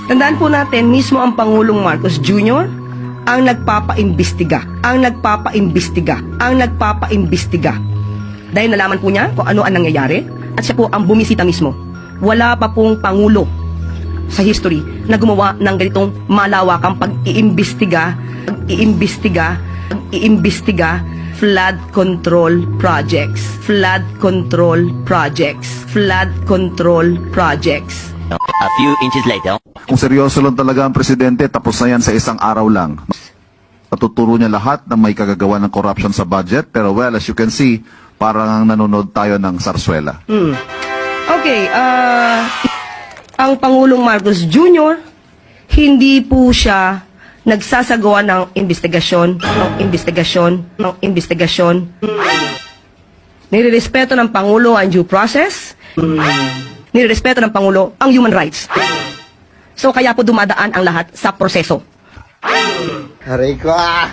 Tandaan po natin, mismo ang Pangulong Marcos Jr. ang nagpapaimbestiga. Dahil nalaman po niya kung ano ang nangyayari at siya po ang bumisita mismo. Wala pa pong Pangulo sa history na gumawa ng ganitong malawakang pag-iimbestiga flood control projects. A few inches later. Kung seryoso lang talaga ang presidente, tapos na yan sa isang araw lang. Natuturo niya lahat na may kagagawa ng corruption sa budget, pero well, as you can see, parang nanonood tayo ng sarsuela. Okay, ang Pangulong Marcos Jr., hindi po siya nagsasagawa ng investigasyon. Nirerespeto ng Pangulo ang due process. Nirerespeto ng Pangulo ang human rights. So kaya po dumadaan ang lahat sa proseso. Aray ko ah!